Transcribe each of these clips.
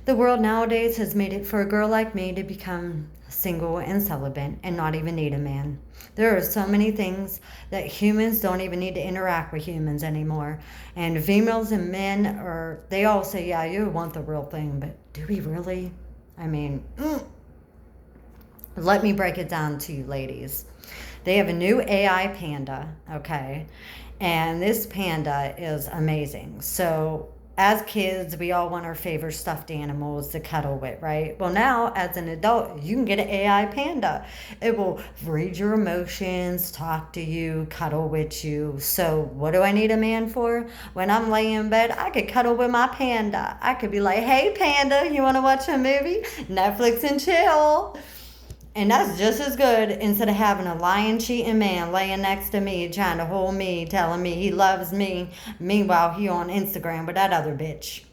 The world nowadays has made it for a girl like me to become single and celibate and not even need a man. There are so many things that humans don't even need to interact with humans anymore. And females and men they all say, yeah, you want the real thing, but do we really? I mean, let me break it down to you, ladies. They have a new AI panda, okay? And this panda is amazing. So, as kids, we all want our favorite stuffed animals to cuddle with, right? Well, now, as an adult, you can get an AI panda. It will read your emotions, talk to you, cuddle with you. So, what do I need a man for? When I'm laying in bed, I could cuddle with my panda. I could be like, hey, panda, you want to watch a movie? Netflix and chill. And that's just as good instead of having a lying, cheating man laying next to me, trying to hold me, telling me he loves me. Meanwhile, he on Instagram with that other bitch.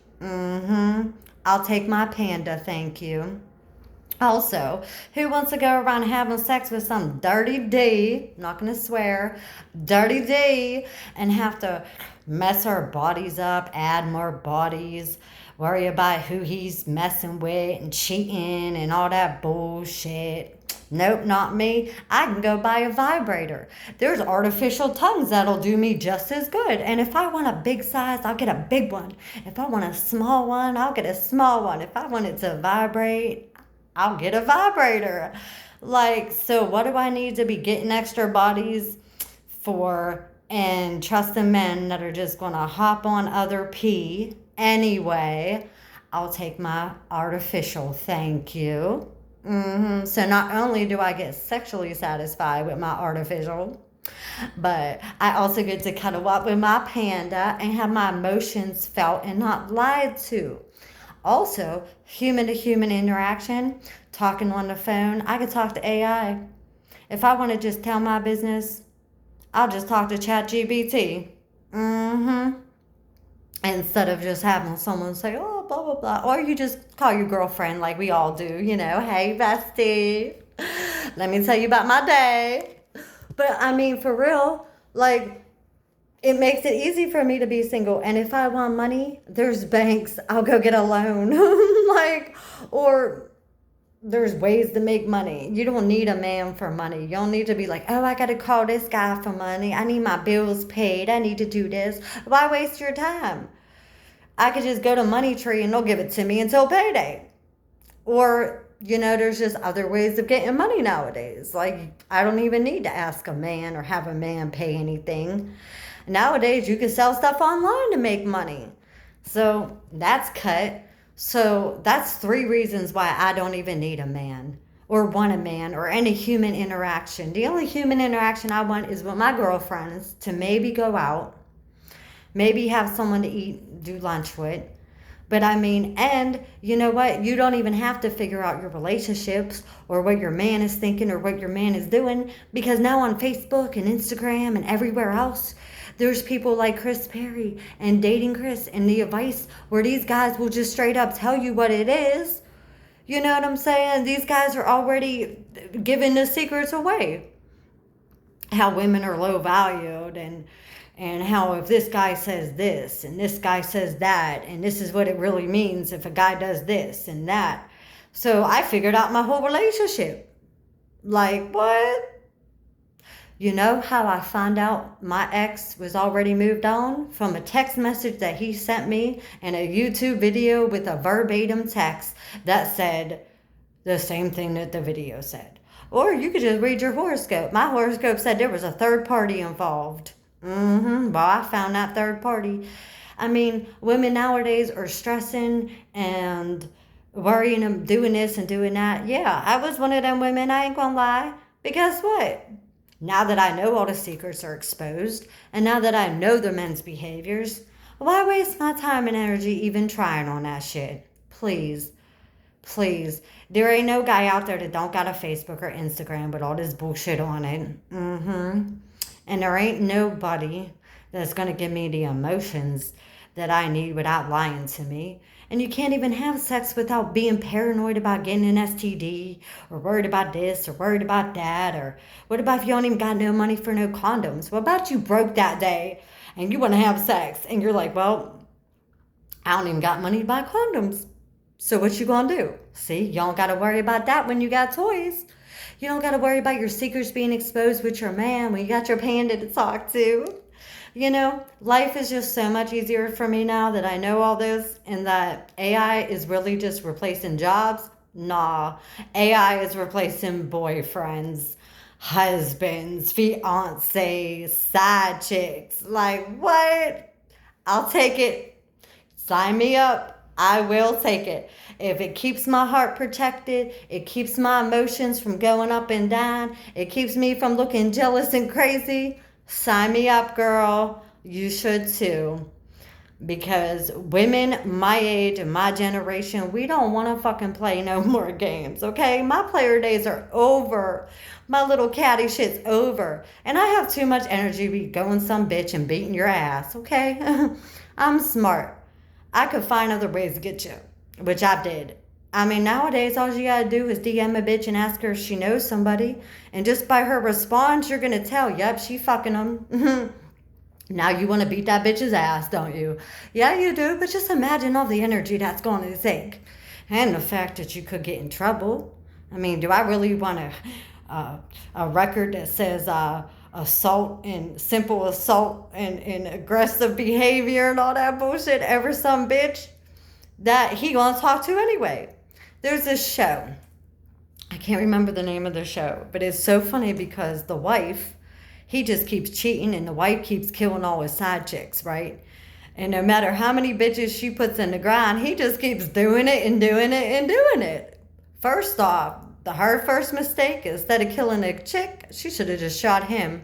I'll take my panda, thank you. Also, who wants to go around having sex with some dirty D, I'm not gonna swear, dirty D, and have to mess our bodies up, add more bodies, worry about who he's messing with and cheating and all that bullshit? Nope, not me. I can go buy a vibrator. There's artificial tongues that'll do me just as good. And if I want a big size, I'll get a big one. If I want a small one, I'll get a small one. If I want it to vibrate, I'll get a vibrator. Like, so what do I need to be getting extra bodies for and trusting men that are just gonna hop on other pee anyway? I'll take my artificial, thank you. So not only do I get sexually satisfied with my artificial, but I also get to cuddle up with my panda and have my emotions felt and not lied to. Also, human to human interaction, talking on the phone, I could talk to AI. If I want to just tell my business, I'll just talk to ChatGPT. Instead of just having someone say, oh, blah, blah, blah. Or you just call your girlfriend like we all do, hey, bestie, let me tell you about my day. But I mean, for real, like, it makes it easy for me to be single. And if I want money, there's banks. I'll go get a loan. Or there's ways to make money. You don't need a man for money. You don't need to be like, oh, I got to call this guy for money. I need my bills paid. I need to do this. Why waste your time? I could just go to Money Tree and they'll give it to me until payday. Or, there's just other ways of getting money nowadays. Like, I don't even need to ask a man or have a man pay anything. Nowadays, you can sell stuff online to make money. So that's cut. So that's 3 reasons why I don't even need a man or want a man or any human interaction. The only human interaction I want is with my girlfriends to maybe go out, maybe have someone to eat, do lunch with. But I mean, and you know what? You don't even have to figure out your relationships or what your man is thinking or what your man is doing, because now on Facebook and Instagram and everywhere else, there's people like Chris Perry and Dating Chris and The Advice, where these guys will just straight up tell you what it is. You know what I'm saying? These guys are already giving the secrets away. How women are low valued and how if this guy says this and this guy says that and this is what it really means if a guy does this and that. So I figured out my whole relationship. Like, what? You know how I found out my ex was already moved on? From a text message that he sent me and a YouTube video with a verbatim text that said the same thing that the video said. Or you could just read your horoscope. My horoscope said there was a third party involved. Well, I found that third party. I mean, women nowadays are stressing and worrying and doing this and doing that. Yeah, I was one of them women, I ain't gonna lie. But guess what? Now that I know all the secrets are exposed, and now that I know the men's behaviors, why waste my time and energy even trying on that shit? Please. Please. There ain't no guy out there that don't got a Facebook or Instagram with all this bullshit on it. And there ain't nobody that's going to give me the emotions that I need without lying to me. And you can't even have sex without being paranoid about getting an STD or worried about this or worried about that. Or what about if you don't even got no money for no condoms? What about you broke that day and you want to have sex and you're like, well, I don't even got money to buy condoms. So what you gonna do? See, you don't gotta worry about that when you got toys. You don't gotta worry about your secrets being exposed with your man when you got your panda to talk to. You know, life is just so much easier for me now that I know all this and that AI is really just replacing jobs. Nah, AI is replacing boyfriends, husbands, fiancés, side chicks. Like, what? I'll take it. Sign me up. I will take it. If it keeps my heart protected, it keeps my emotions from going up and down, it keeps me from looking jealous and crazy, sign me up, girl. You should too. Because women my age and my generation, we don't want to fucking play no more games, okay? My player days are over. My little catty shit's over. And I have too much energy to be going some bitch and beating your ass, okay? I'm smart. I could find other ways to get you, which I did. I mean, nowadays, all you gotta do is DM a bitch and ask her if she knows somebody. And just by her response, you're gonna tell, yep, she fucking them. Now you wanna beat that bitch's ass, don't you? Yeah, you do, but just imagine all the energy that's gonna take. And the fact that you could get in trouble. I mean, do I really want a record that says assault and simple assault and aggressive behavior and all that bullshit ever some bitch that he gonna talk to anyway? There's this show. I can't remember the name of the show, but it's so funny because the wife, he just keeps cheating and the wife keeps killing all his side chicks, right? And no matter how many bitches she puts in the ground, he just keeps doing it and doing it and doing it. First off, her first mistake, instead of killing a chick, she should have just shot him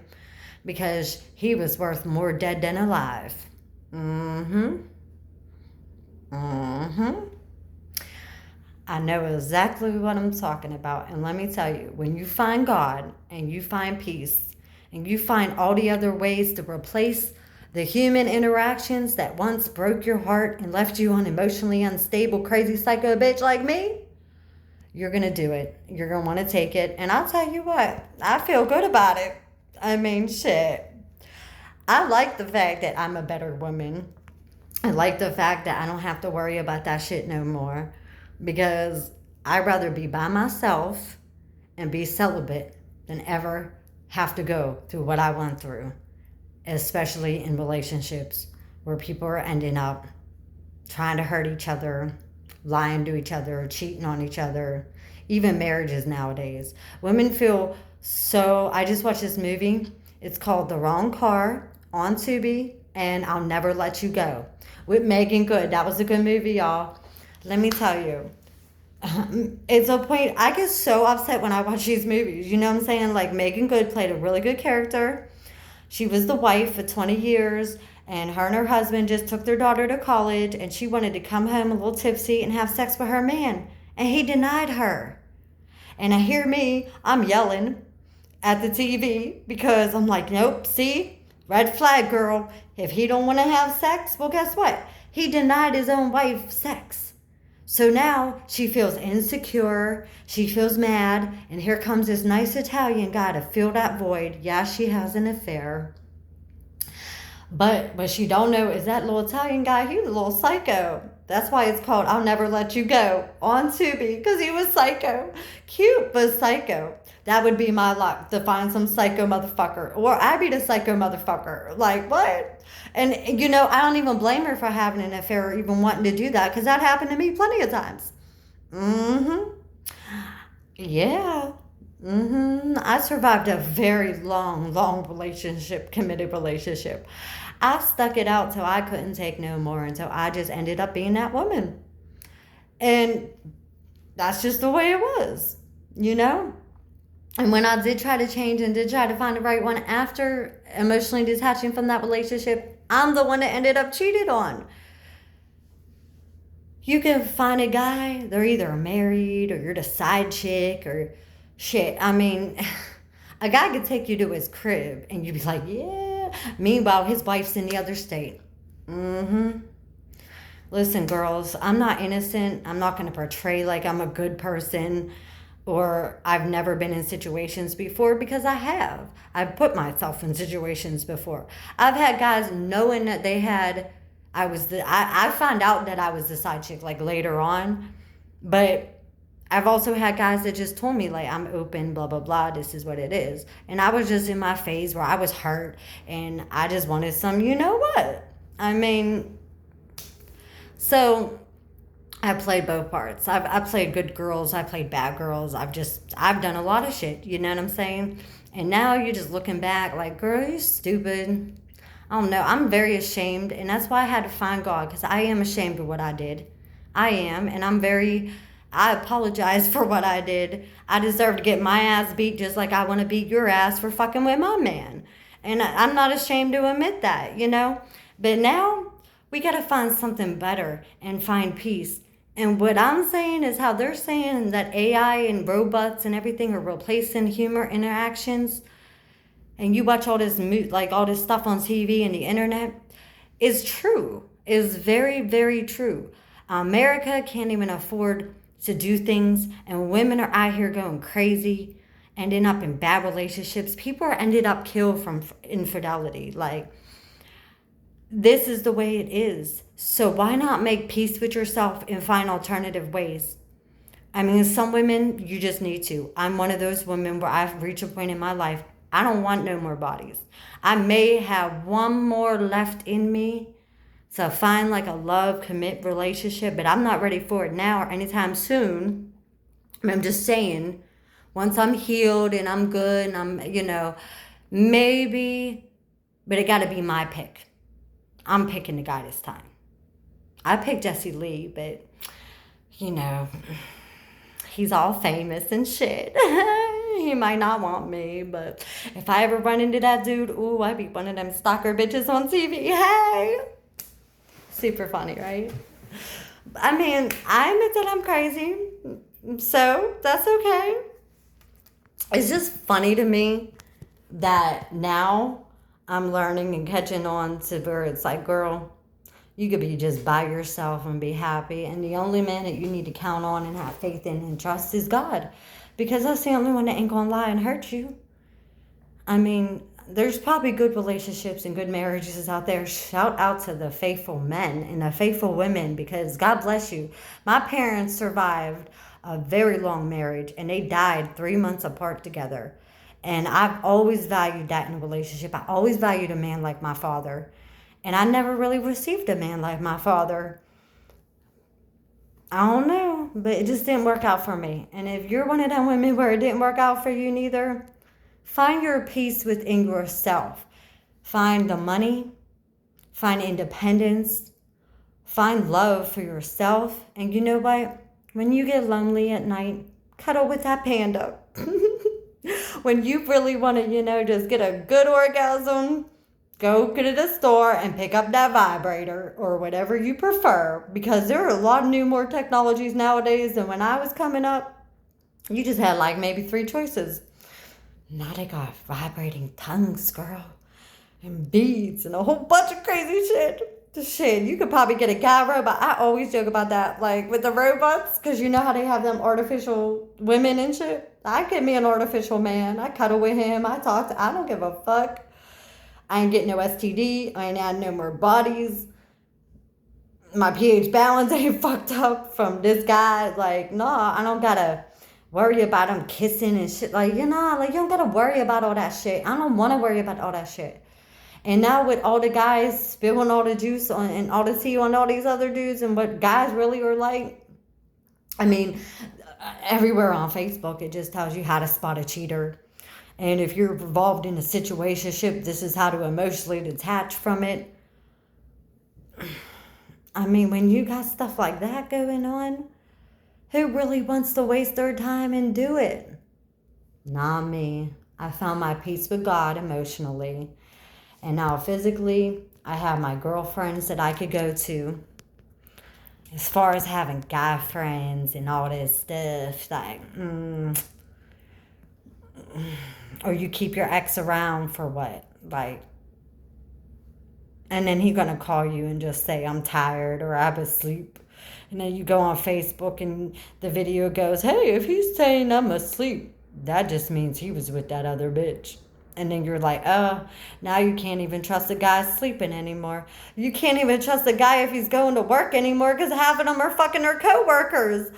because he was worth more dead than alive. Mm-hmm. Mm-hmm. I know exactly what I'm talking about. And let me tell you, when you find God and you find peace and you find all the other ways to replace the human interactions that once broke your heart and left you an emotionally unstable, crazy psycho bitch like me, you're going to do it. You're going to want to take it. And I'll tell you what, I feel good about it. I mean, shit. I like the fact that I'm a better woman. I like the fact that I don't have to worry about that shit no more. Because I'd rather be by myself and be celibate than ever have to go through what I went through. Especially in relationships where people are ending up trying to hurt each other, lying to each other, cheating on each other, even marriages nowadays. Women feel so... I just watched this movie. It's called The Wrong Car on Tubi and I'll Never Let You Go with Megan Good. That was a good movie, y'all. Let me tell you, it's a point, I get so upset when I watch these movies. You know what I'm saying? Like, Megan Good played a really good character. She was the wife for 20 years, and her husband just took their daughter to college, and she wanted to come home a little tipsy and have sex with her man, and he denied her. And I hear me, I'm yelling at the TV because I'm like, nope, see? Red flag, girl. If he don't want to have sex, well, guess what? He denied his own wife sex. So now she feels insecure, she feels mad, and here comes this nice Italian guy to fill that void. Yeah, she has an affair. But what she don't know is that little Italian guy, he was a little psycho. That's why it's called I'll Never Let You Go on Tubi, because he was psycho. Cute, but psycho. That would be my luck, to find some psycho motherfucker. Or I'd be the psycho motherfucker. Like, what? And, you know, I don't even blame her for having an affair or even wanting to do that, because that happened to me plenty of times. Mm-hmm. Yeah. Mm-hmm. I survived a very long relationship, committed relationship. I stuck it out till I couldn't take no more, until I just ended up being that woman. And that's just the way it was, you know? And when I did try to change and did try to find the right one after emotionally detaching from that relationship, I'm the one that ended up cheated on. You can find a guy, they're either married or you're the side chick or shit. I mean, a guy could take you to his crib and you'd be like, yeah. Meanwhile, his wife's in the other state. Mm-hmm. Listen, girls, I'm not innocent. I'm not going to portray like I'm a good person or I've never been in situations before, because I have. I've put myself in situations before. I've had guys knowing that they had, I found out that I was the side chick like later on. But I've also had guys that just told me, like, I'm open, blah, blah, blah, this is what it is. And I was just in my phase where I was hurt and I just wanted some, you know what? I mean, so I played both parts. I played good girls, I played bad girls. I've done a lot of shit, you know what I'm saying? And now you're just looking back like, girl, you stupid. I don't know. I'm very ashamed, and that's why I had to find God, because I am ashamed of what I did. I am, and I apologize for what I did. I deserve to get my ass beat just like I want to beat your ass for fucking with my man. And I'm not ashamed to admit that, you know? But now we got to find something better and find peace. And what I'm saying is how they're saying that AI and robots and everything are replacing human interactions. And you watch all this like all this stuff on TV and the internet, is true. Is very, very true. America can't even afford to do things, and women are out here going crazy, ending up in bad relationships. People are ended up killed from infidelity. Like, this is the way it is. So why not make peace with yourself and find alternative ways? I mean, some women, you just need to. I'm one of those women where I've reached a point in my life, I don't want no more bodies. I may have one more left in me to find like a love, commit relationship, but I'm not ready for it now or anytime soon. I'm just saying, once I'm healed and I'm good and I'm, maybe, but it got to be my pick. I'm picking the guy this time. I picked Jesse Lee, but, he's all famous and shit. He might not want me, but if I ever run into that dude, ooh, I'd be one of them stalker bitches on TV. Hey! Super funny, right? I mean, I admit that I'm crazy, so that's okay. It's just funny to me that now I'm learning and catching on to where it's like, girl, you could be just by yourself and be happy. And the only man that you need to count on and have faith in and trust is God. Because that's the only one that ain't gonna lie and hurt you. I mean, there's probably good relationships and good marriages out there. Shout out to the faithful men and the faithful women, because God bless you. My parents survived a very long marriage and they died 3 months apart together. And I've always valued that in a relationship. I always valued a man like my father. And I never really received a man like my father. I don't know, but it just didn't work out for me. And if you're one of them women where it didn't work out for you neither, find your peace within yourself. Find the money, find independence, find love for yourself. And you know what? When you get lonely at night, cuddle with that panda. When you really want to, just get a good orgasm, go to the store and pick up that vibrator or whatever you prefer, because there are a lot of more technologies nowadays than when I was coming up. You just had like maybe 3 choices. Now they got vibrating tongues, girl, and beads and a whole bunch of crazy shit. Shit, you could probably get a guy robot. I always joke about that, like with the robots, because you know how they have them artificial women and shit. I get me an artificial man. I cuddle with him. I don't give a fuck. I ain't getting no STD. I ain't adding no more bodies. My pH balance ain't fucked up from this guy. Like, no, I don't gotta worry about him kissing and shit. Like, you don't gotta worry about all that shit. I don't want to worry about all that shit. And now with all the guys spilling all the juice on and all the tea on all these other dudes and what guys really are like, I mean, everywhere on Facebook, it just tells you how to spot a cheater. And if you're involved in a situationship, this is how to emotionally detach from it. I mean, when you got stuff like that going on, who really wants to waste their time and do it? Not me. I found my peace with God emotionally. And now physically, I have my girlfriends that I could go to. As far as having guy friends and all this stuff, like, or you keep your ex around for what? Like, and then he's going to call you and just say, I'm tired or I'm asleep. And then you go on Facebook and the video goes, hey, if he's saying I'm asleep, that just means he was with that other bitch. And then you're like, oh, now you can't even trust a guy sleeping anymore. You can't even trust a guy if he's going to work anymore because half of them are fucking their coworkers.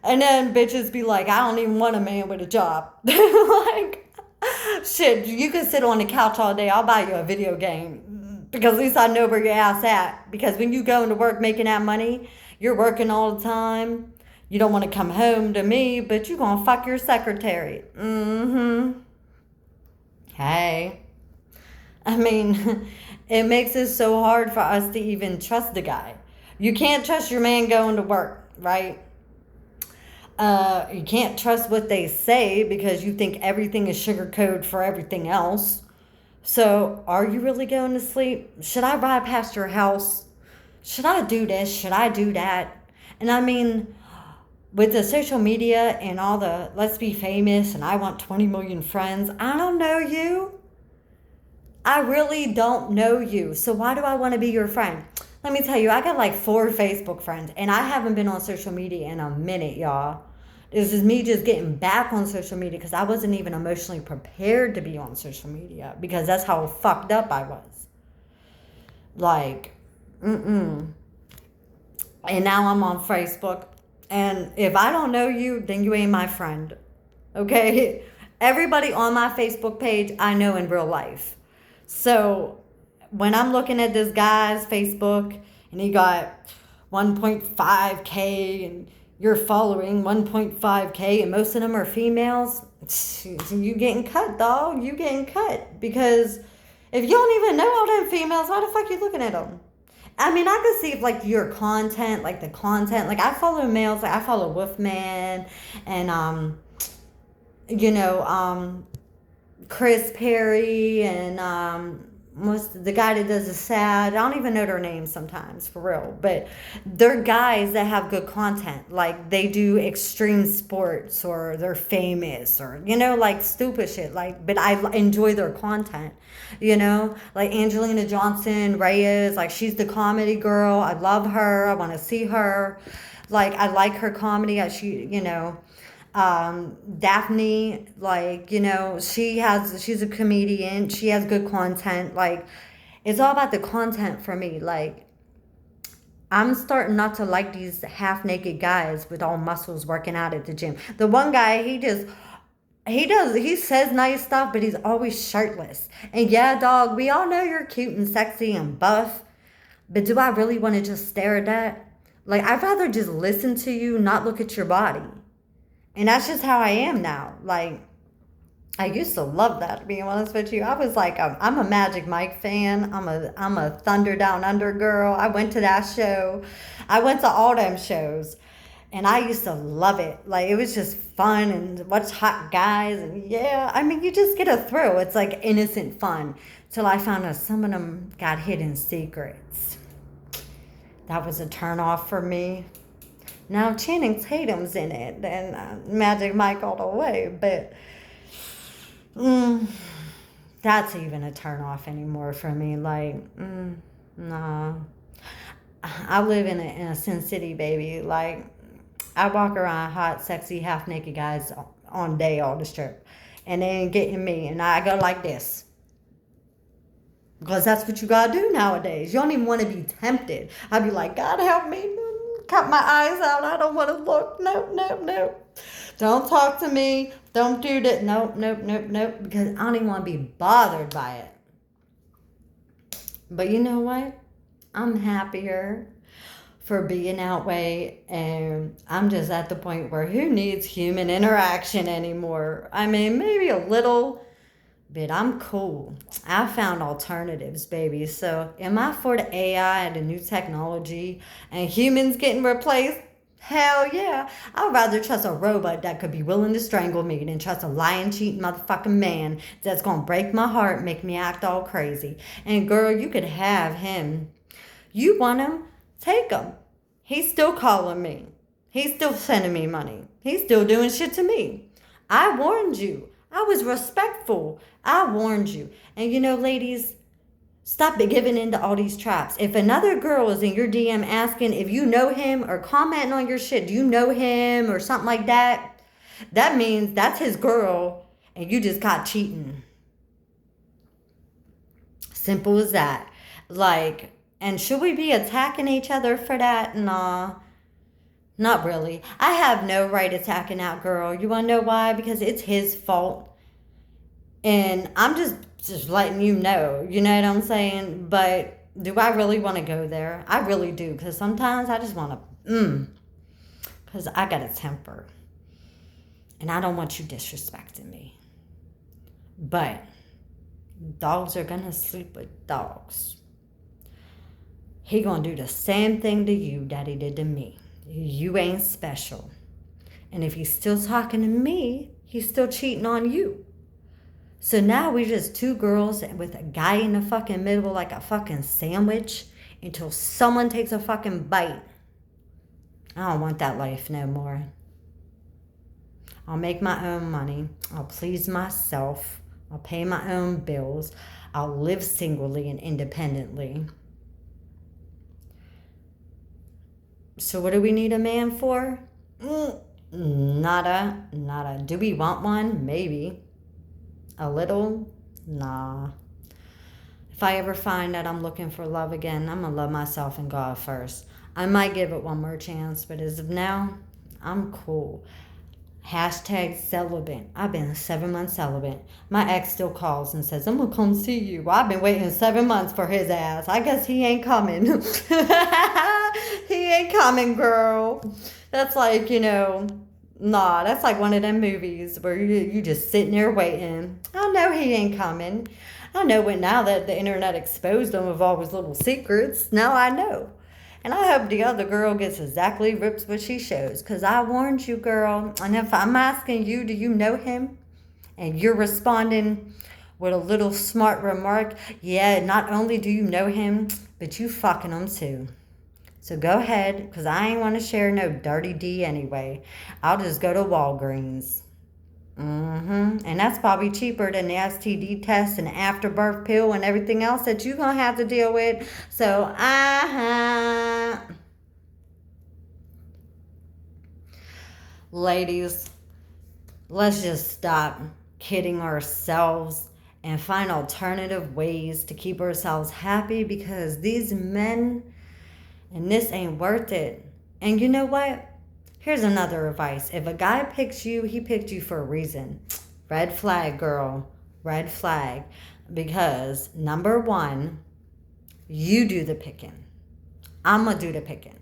And then bitches be like, I don't even want a man with a job. Like, shit, you can sit on the couch all day. I'll buy you a video game. Because at least I know where your ass at. Because when you go into work making that money, you're working all the time. You don't want to come home to me, but you gonna fuck your secretary. Mm-hmm. Hey. I mean, it makes it so hard for us to even trust the guy. You can't trust your man going to work, right? You can't trust what they say because you think everything is sugar code for everything else. So, are you really going to sleep? Should I ride past your house? Should I do this? Should I do that? And I mean, with the social media and all the let's be famous and I want 20 million friends, I don't know you. I really don't know you. So why do I want to be your friend? Let me tell you, I got like 4 Facebook friends and I haven't been on social media in a minute, y'all. This is me just getting back on social media because I wasn't even emotionally prepared to be on social media because that's how fucked up I was. Like, mm-mm. And now I'm on Facebook. And if I don't know you, then you ain't my friend. Okay? Everybody on my Facebook page, I know in real life. So when I'm looking at this guy's Facebook and he got 1.5K and you're following 1.5K and most of them are females, you getting cut, dog. You getting cut. Because if you don't even know all them females, why the fuck you looking at them? I mean, I could see if like your content, like the content, like I follow males, like I follow Wolfman and you know, Chris Perry and what's the guy that does the sad. I don't even know their names sometimes for real, but they're guys that have good content. Like they do extreme sports or they're famous or you know like stupid shit. Like, but I enjoy their content. You know, like Angelina Johnson Reyes. Like she's the comedy girl. I love her. I want to see her. Like I like her comedy. She you know. Daphne, like, you know, she's a comedian. She has good content. Like, it's all about the content for me. Like, I'm starting not to like these half naked guys with all muscles working out at the gym. The one guy, he says nice stuff, but he's always shirtless. And yeah, dog, we all know you're cute and sexy and buff, but do I really want to just stare at that? Like, I'd rather just listen to you, not look at your body. And that's just how I am now. Like, I used to love that, to be honest with you. I was like, I'm a Magic Mike fan. I'm a Thunder Down Under girl. I went to that show. I went to all them shows. And I used to love it. Like, it was just fun and watch hot guys. And yeah, I mean, you just get a thrill. It's like innocent fun. Till I found out some of them got hidden secrets. That was a turn off for me. Now Channing Tatum's in it and Magic Mike all the way, but that's even a turn off anymore for me. Like, nah. I live in a Sin City, baby. Like, I walk around hot, sexy, half naked guys on day all the strip, and they ain't getting me, and I go like this. Because that's what you gotta do nowadays. You don't even want to be tempted. I'd be like, God help me. Cut my eyes out. I don't want to look. Nope, nope, nope. Don't talk to me. Don't do that. Nope, nope, nope, nope. Because I don't even want to be bothered by it. But you know what? I'm happier for being that way. And I'm just at the point where who needs human interaction anymore? I mean, maybe a little, but I'm cool. I found alternatives, baby. So am I for the AI and the new technology and humans getting replaced? Hell yeah. I'd rather trust a robot that could be willing to strangle me than trust a lying, cheating motherfucking man that's gonna break my heart, make me act all crazy. And girl, you could have him. You want him? Take him. He's still calling me. He's still sending me money. He's still doing shit to me. I warned you. I was respectful. I warned you. And you know, ladies, stop giving into all these traps. If another girl is in your DM asking if you know him or commenting on your shit, do you know him or something like that? That means that's his girl and you just caught cheating. Simple as that. Like, and should we be attacking each other for that? Nah. Not really. I have no right attacking that girl. You want to know why? Because it's his fault. And I'm just letting you know. You know what I'm saying? But do I really want to go there? I really do. Because sometimes I just want to, because I got a temper. And I don't want you disrespecting me. But dogs are going to sleep with dogs. He going to do the same thing to you that he did to me. You ain't special. And if he's still talking to me, he's still cheating on you. So now we're just two girls with a guy in the fucking middle like a fucking sandwich until someone takes a fucking bite. I don't want that life no more. I'll make my own money. I'll please myself. I'll pay my own bills. I'll live singly and independently. So what do we need a man for? Nada. Do we want one? Maybe. A little? Nah. If I ever find that I'm looking for love again, I'm going to love myself and God first. I might give it one more chance, but as of now, I'm cool. Hashtag celibate. I've been 7 months celibate. My ex still calls and says, I'm going to come see you. Well, I've been waiting 7 months for his ass. I guess he ain't coming. He ain't coming, girl. That's like, nah, that's like one of them movies where you just sitting there waiting. I know he ain't coming. I know now that the internet exposed him of all his little secrets. Now I know. And I hope the other girl gets exactly rips what she shows. Because I warned you, girl. And if I'm asking you, do you know him? And you're responding with a little smart remark. Yeah, not only do you know him, but you fucking him too. So go ahead. Because I ain't want to share no dirty D anyway. I'll just go to Walgreens. And that's probably cheaper than the STD test and afterbirth pill and everything else that you're going to have to deal with. So, ladies, let's just stop kidding ourselves and find alternative ways to keep ourselves happy, because these men and this ain't worth it. And you know what? Here's another advice. If a guy picks you, he picked you for a reason. Red flag, girl. Red flag. Because, number one, you do the picking. I'm going to do the picking.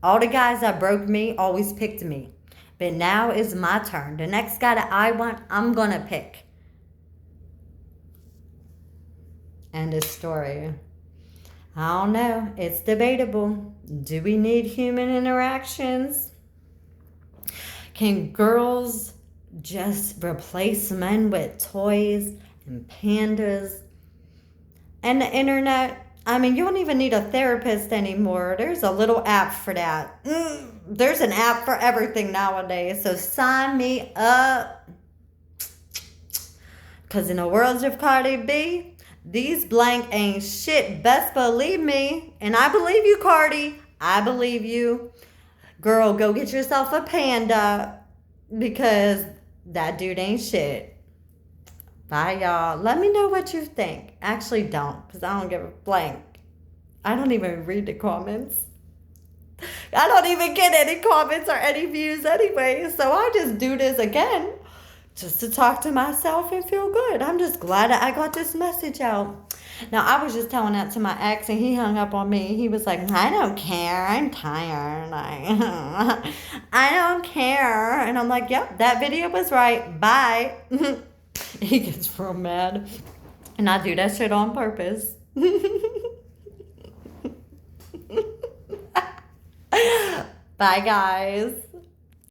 All the guys that broke me always picked me. But now is my turn. The next guy that I want, I'm going to pick. End of story. I don't know. It's debatable. Do we need human interactions? Can girls just replace men with toys and pandas? And the internet, I mean, you don't even need a therapist anymore. There's a little app for that. There's an app for everything nowadays. So sign me up. Because in the world of Cardi B, these blank ain't shit. Best believe me. And I believe you, Cardi. I believe you. Girl, go get yourself a panda, because that dude ain't shit. Bye, y'all. Let me know what you think. Actually, don't, because I don't give a blank. I don't even read the comments. I don't even get any comments or any views anyway. So I just do this again just to talk to myself and feel good. I'm just glad that I got this message out. Now, I was just telling that to my ex, and he hung up on me. He was like, I don't care. I'm tired. I don't care. And I'm like, yep, that video was right. Bye. He gets real mad. And I do that shit on purpose. Bye, guys.